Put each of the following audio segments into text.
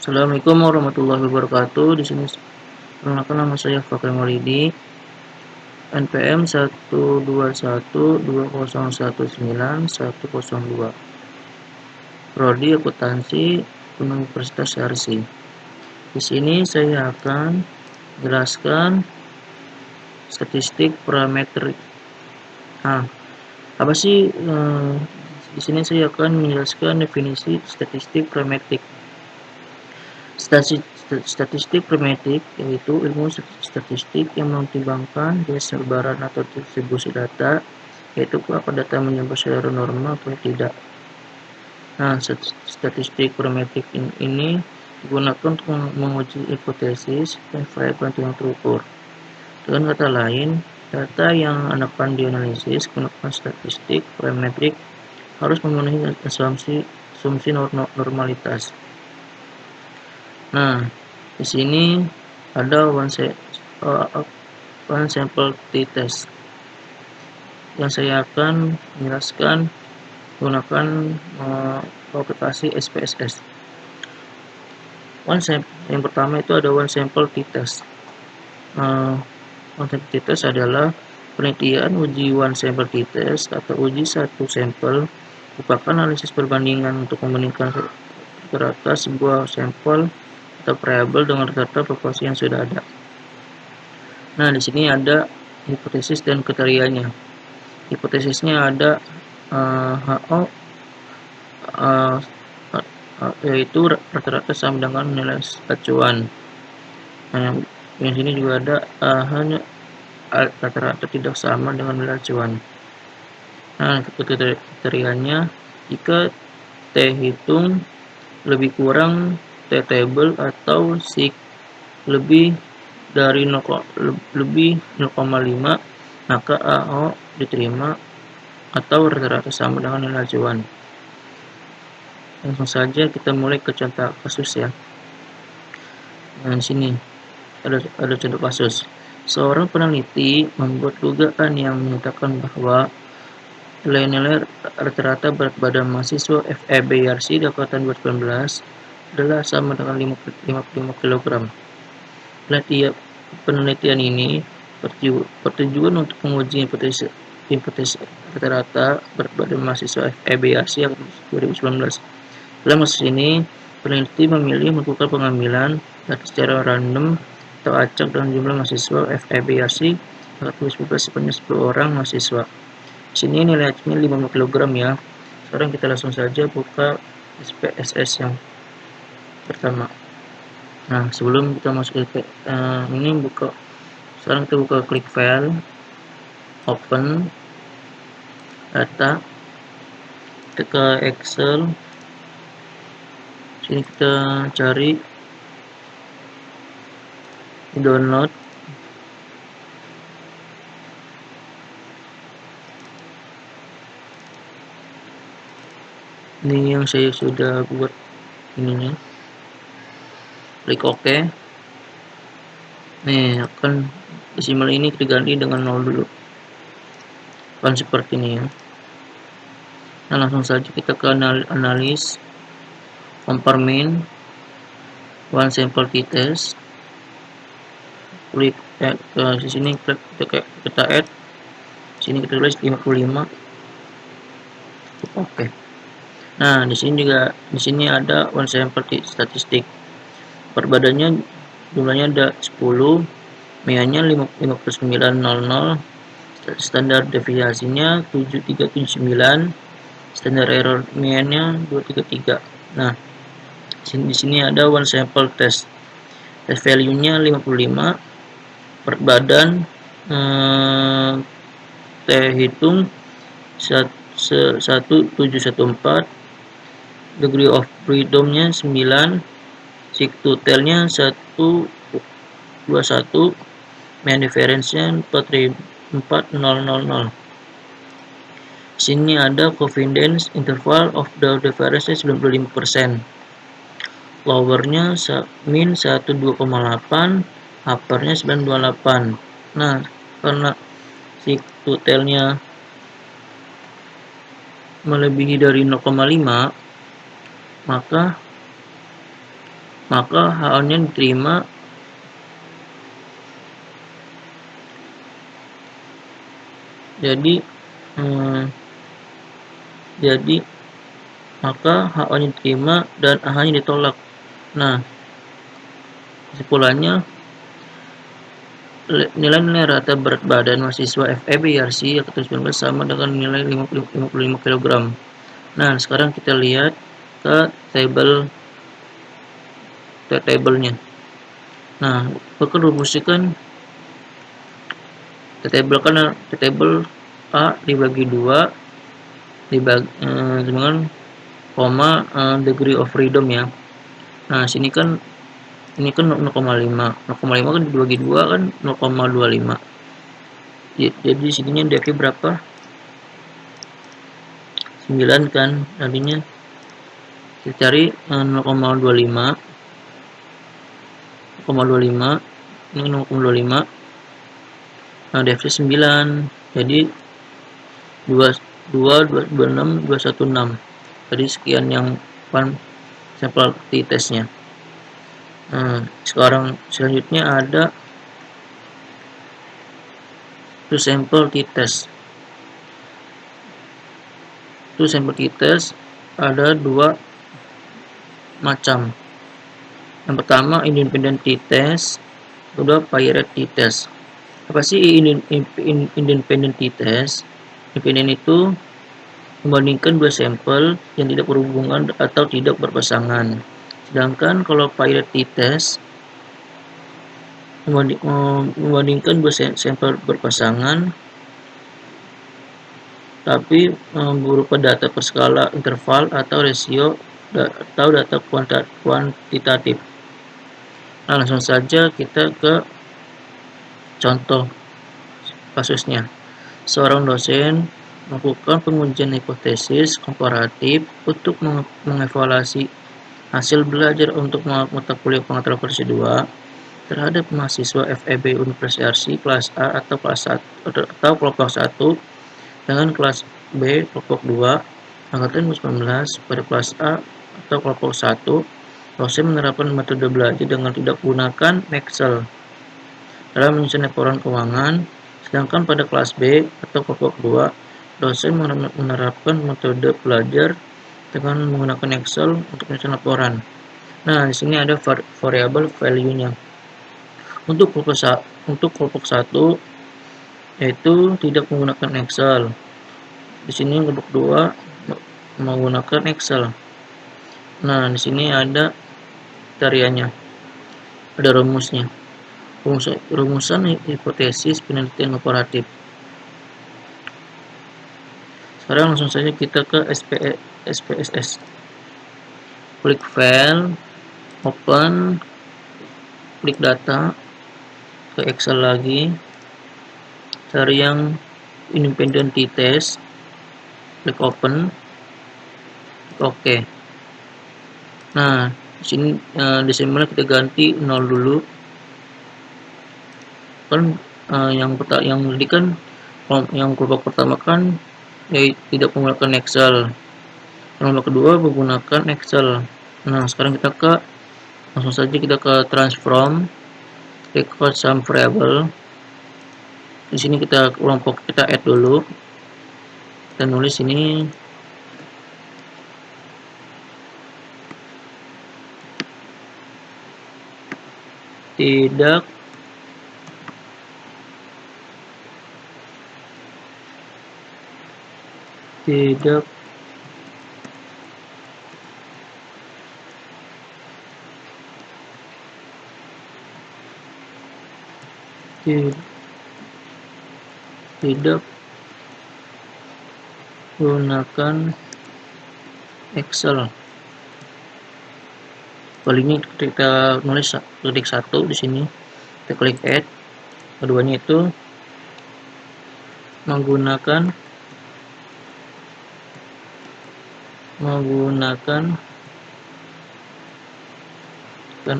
Assalamualaikum warahmatullahi wabarakatuh. Di sini perkenalkan nama saya Fakri Maulidi, NPM 12120191102, Prodi Akuntansi Universitas Syarsi. Di sini saya akan jelaskan statistik parametrik. Apa sih? Di sini saya akan menjelaskan definisi statistik parametrik. Statistik parametrik yaitu ilmu statistik yang mempertimbangkan persebaran atau distribusi data, yaitu apakah data menyebar secara normal atau tidak. Nah, statistik parametrik ini digunakan untuk menguji hipotesis dan frekuensi yang terukur. Dengan kata lain, data yang akan dianalisis menggunakan statistik parametrik harus memenuhi asumsi normalitas. Nah, di sini ada one sample t-test yang saya akan menjelaskan menggunakan aplikasi SPSS. Yang pertama itu ada one sample t-test. One sample t-test adalah penelitian uji one sample t-test atau uji satu sampel, merupakan analisis perbandingan untuk membandingkan rata sebuah sampel atau variabel dengan rata proporsi yang sudah ada. Nah, di sini ada hipotesis dan kriterianya. Hipotesisnya ada HO, yaitu rata-rata sama dengan nilai acuan. Nah, yang sini juga ada hanya rata-rata tidak sama dengan nilai acuan. Nah, kriterianya jika T hitung lebih kurang T table atau sig lebih dari 0,5, maka AO diterima atau rata-rata sama dengan nilai acuan. Langsung saja kita mulai ke contoh kasus ya. Nah, di sini ada contoh kasus. Seorang peneliti membuat dugaan yang menyatakan bahwa nilai-nilai rata-rata berat badan mahasiswa FEBRC di angkatan 2019 adalah sama dengan 55 kg. Penelitian ini bertujuan untuk menguji hipotesis rata-rata berat badan mahasiswa FEBRC yang 2019. Dalam kasus ini, peneliti memilih melakukan pengambilan data secara random atau acak dengan jumlah mahasiswa FEBRC 2019 sebanyak 10 orang mahasiswa. Di sini nilai acuannya 50 kg ya. Sekarang kita langsung saja buka SPSS yang pertama. Nah, sebelum kita masuk ke ini sekarang kita buka klik file, open data, kita ke Excel. Sini kita cari download. Ini yang saya sudah buat ininya. Klik OK. Nih, akan desimal ini kita ganti dengan 0 dulu. Kan seperti ini ya. Nah, langsung saja kita ke analis, compare mean, one sample t-test. Klik ke sini, kita add. Sini kita tulis 55. Oke. Nah, di sini ada one sample statistik. Berat badannya jumlahnya ada 10, MIA-nya 5900, standar deviasinya 7379, standar error MIA-nya 233. Nah, di sini ada one sample test. Test value-nya 55, berat badan T hitung 1714, degree of freedom-nya 9, sig to tail-nya 121, mean difference-nya 4000. Sini ada confidence interval of the difference 95%. Lowernya min 12,8, uppernya 928. Nah, karena sig to tail-nya melebihi dari 0,5, maka maka HA-nya diterima jadi maka HA-nya diterima dan AH-nya ditolak. Nah, kesimpulannya nilai-nilai rata berat badan mahasiswa FEB-IRC yang ke-19 sama dengan nilai 55 kg. Nah, sekarang kita lihat ke tabelnya. Nah, akan rumuskan table A dibagi 2 dengan koma degree of freedom ya. Nah, sini kan ini kan 0,5 kan dibagi 2 kan 0,25. Jadi sininya dp berapa? 9 kan, tadinya kita cari 0,25 ini 0,25. Nah, dp 9 jadi 216. Tadi sekian yang sampel t-testnya. Nah, sekarang selanjutnya ada to sample t-test. To sample t-test ada 2 macam. Yang pertama independent t-test, kedua paired t-test. Apa sih independent t-test? Independent itu membandingkan 2 sampel yang tidak berhubungan atau tidak berpasangan. Sedangkan kalau paired t-test membandingkan 2 sampel berpasangan tapi berupa data per skala interval atau rasio atau data kuantitatif. Nah, langsung saja kita ke contoh kasusnya. Seorang dosen melakukan pengujian hipotesis komparatif untuk mengevaluasi hasil belajar untuk mata kuliah pengetahuan versi 2 terhadap mahasiswa FEB Universitas RC kelas A atau kelas 1 atau kelompok 1 dengan kelas B kelompok 2 angkatan 2019. Pada kelas A atau kelompok 1, dosen menerapkan metode belajar dengan tidak menggunakan Excel dalam menyusun laporan keuangan, sedangkan pada kelas B atau kelompok 2, dosen menerapkan metode belajar dengan menggunakan Excel untuk menyusun laporan. Nah, di sini ada variabel value-nya. Untuk kelompok 1 yaitu tidak menggunakan Excel. Di sini kelompok 2 menggunakan Excel. Nah, di sini ada kriterianya. Ada rumusnya. Rumusan hipotesis penelitian komparatif. Sekarang langsung saja kita ke SPSS. Klik file, open, klik data, ke Excel lagi, cari yang independent t-test, klik open, klik OK. Nah, di sini desainnya kita ganti 0 dulu. Kan yang tadi kan yang kelompok pertama kan tidak menggunakan Excel. Kelompok kedua menggunakan Excel. Nah, sekarang langsung saja kita ke transform, klik sum variable. Di sini kita add dulu. Kita nulis ini tidak gunakan Excel. Kali ini kita nulis klik 1 di sini, kita klik add. Keduanya itu menggunakan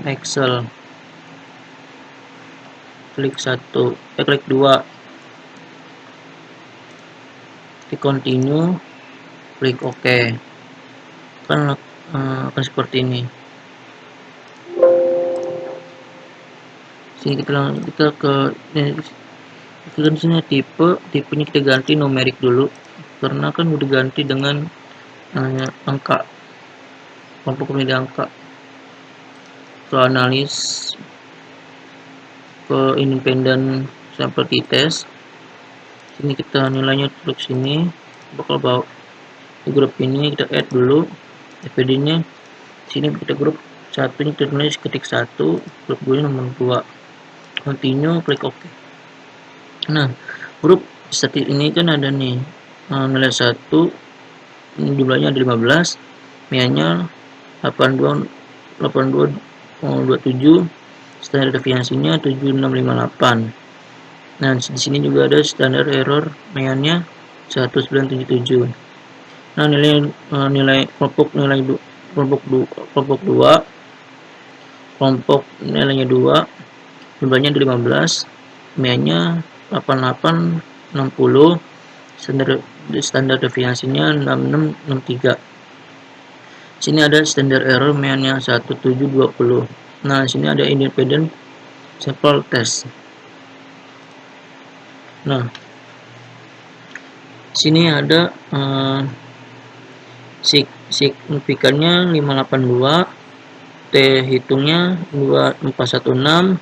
Excel. Klik 1, klik 2, klik continue, klik OK. Kan akan seperti ini. Sini kita ke sini tipenya kita ganti numerik dulu, karena kan udah ganti dengan angka, kelompok pemilih angka. Ke analis, ke independen sample t-test. Sini kita nilainya untuk sini, bakal bawa grup ini kita add dulu fpd nya. Sini kita grup satunya kita tulis ketik 1, grup 2 nomor 2, continue, klik OK. Nah, grup static ini kan ada nih nilai 1, jumlahnya ada 15, MIA-nya 8227, standar deviasinya 7658. Nah, di sini juga ada standar error MIA-nya 1977. Nah, nilai kelompok nilainya 2, jumlahnya ada 15, MIA-nya 8860, standar deviasinya 6663. Sini ada standar error MIA-nya 1720. Nah, sini ada independent sample test. Nah, sini ada signifikannya 582, T hitungnya 2416,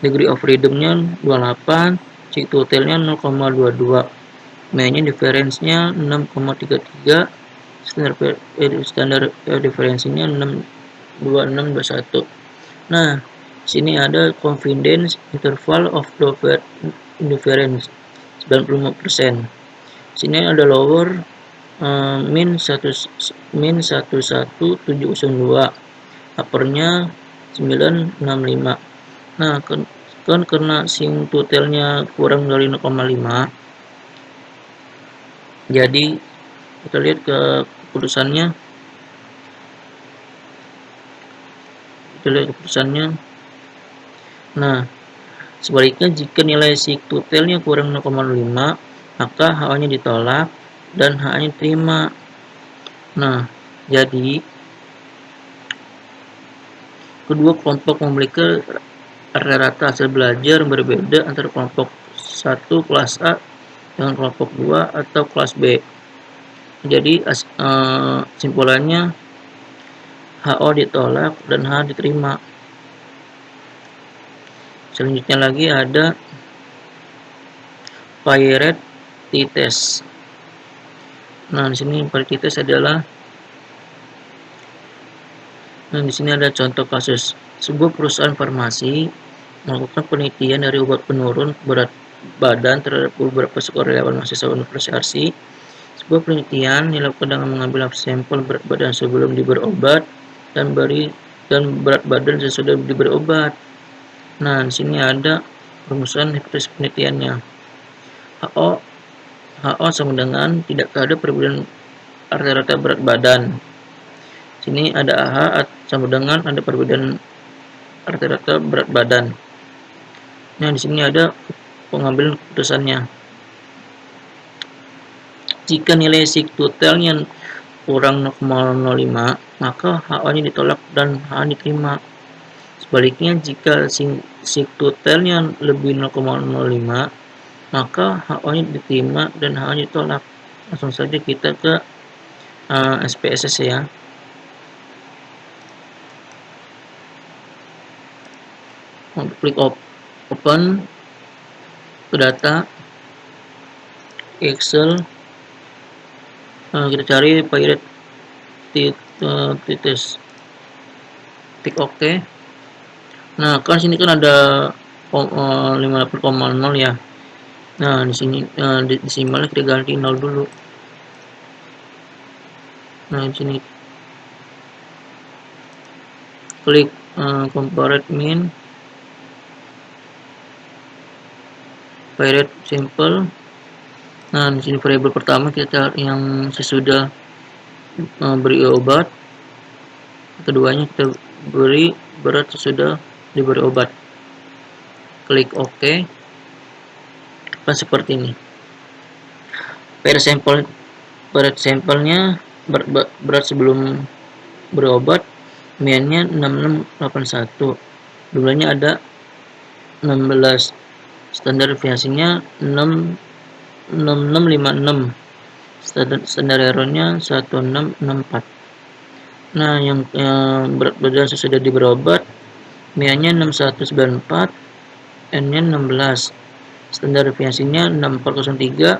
degree of freedom-nya 28, sig totalnya 0,22, MIA-nya difference-nya 6,33, standar difference-nya 62621. Nah, sini ada confidence interval of the difference 95%. Sini ada lower min 11702, uppernya 965. Nah, kan karena sing totalnya kurang dari 0,5, jadi kita lihat ke keputusannya. Nah, sebaliknya jika nilai sig totalnya kurang 0,5, maka HA-nya ditolak dan HA-nya diterima. Nah, jadi kedua kelompok memiliki rata-rata hasil belajar berbeda antara kelompok 1 kelas A dengan kelompok 2 atau kelas B. Jadi simpulannya HO ditolak dan H diterima. Selanjutnya lagi ada Pirate t-test. Nah, di sini Pirate t-test adalah, di sini ada contoh kasus. Sebuah perusahaan farmasi melakukan penelitian dari obat penurun berat badan terhadap beberapa sukarelawan mahasiswa Universitas RC. Sebuah penelitian dilakukan dengan mengambil sampel berat badan sebelum diberi obat dan berat badan sesudah diberi obat. Nah, di sini ada rumusan hipotesis penelitiannya. HO sama dengan tidak ada perbedaan rata-rata berat badan. Sini ada AH sama dengan ada perbedaan rata-rata berat badan. Nah, di sini ada pengambilan keputusannya. Jika nilai sig totalnya kurang 0,05, maka HA-nya ditolak dan HA diterima. Sebaliknya, jika sig totalnya lebih 0,05, maka HA-nya diterima dan HA-nya ditolak. Langsung saja kita ke SPSS ya. Untuk klik open ke data Excel, kita cari Pirate t-test, klik OK. Nah, kan sini kan ada 58,0 ya. Nah, di sini desimalnya kita ganti 0 dulu. Nah, di sini klik compare min Pirate sample. Nah, di sini variabel pertama kita yang sesudah beri obat, keduanya kita beri berat sesudah diberi obat. Klik OK. Kan seperti ini. Pirate sampelnya berat sebelum beri obat Miannya 6681. Jumlahnya ada 16. Standar deviasinya 6656. Standar errornya 1664. Nah, yang berat badan sesudah berobat, MIA-nya 6194, N-nya 16. Standar deviasinya 6403,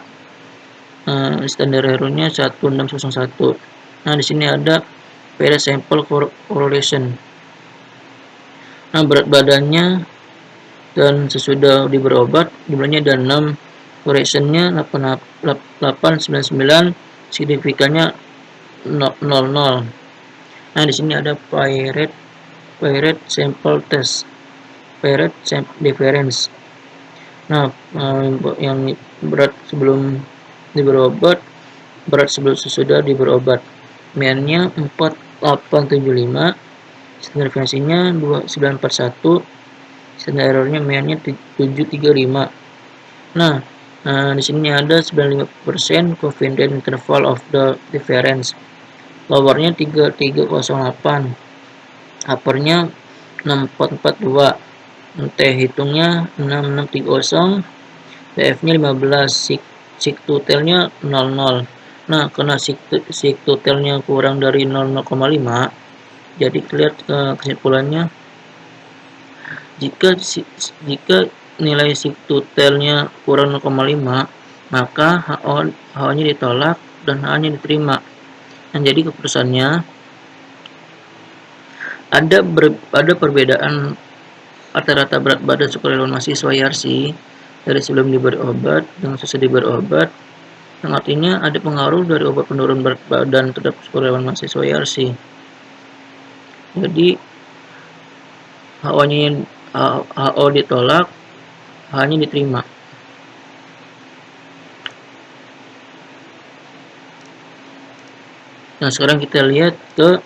standar errornya 1601. Nah, di sini ada pada sample correlation. Nah, berat badannya dan sesudah berobat jumlahnya ada 6, correlationnya 899, signifikannya 0,00. Nah, di sini ada Poirot sample test, Poirot sample difference. Nah, yang berat sebelum berobat, berat sesudah berobat. MIA-nya 4875, standar deviasinya 2941, standar errornya MIA-nya 735. Nah, di sini ada 95% confidence interval of the difference. Lowernya 3308, uppernya 6442, T hitungnya 6630, TF-nya 15, sig totalnya 00. Nah, karena sig totalnya kurang dari 0,5, jadi lihat kesimpulannya, jika nilai sig totalnya kurang 0,5, maka HO-nya ditolak dan H-nya diterima. Nah, jadi keputusannya ada perbedaan rata-rata berat badan sekolah mahasiswa YRC dari sebelum diberi obat dan sesudah diberi obat, yang artinya ada pengaruh dari obat penurun berat badan terhadap sekolah mahasiswa YRC. Jadi HO ditolak, H-nya diterima. Nah, sekarang kita lihat ke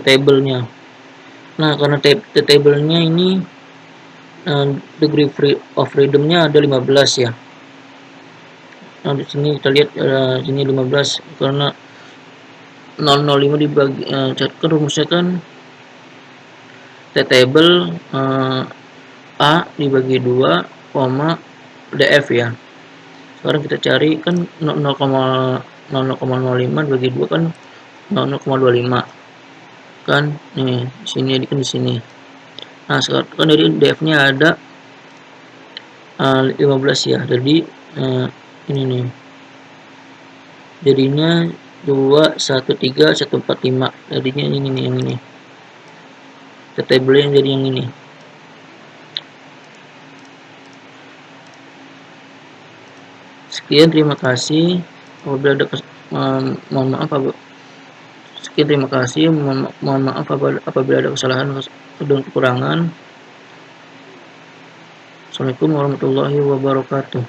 table-nya. Nah, karena table-nya ini degree of freedom-nya ada 15 ya. Nah, di sini kita lihat sini 15 karena 005 dibagi kan rumusnya kan table A dibagi 2, DF ya. Sekarang kita cari kan 0,05 dibagi 2 kan 0,25 kan, nih sini kan di sini. Nah, sekarang kan dari DF-nya ada 15 ya, jadi ini nih jadinya 213145, jadinya ini nih, yang ini table yang jadi yang ini. Sekian, terima kasih. Apabila ada mohon maaf sekian, terima kasih. Mohon maaf apabila ada kesalahan dan kekurangan. Assalamualaikum warahmatullahi wabarakatuh.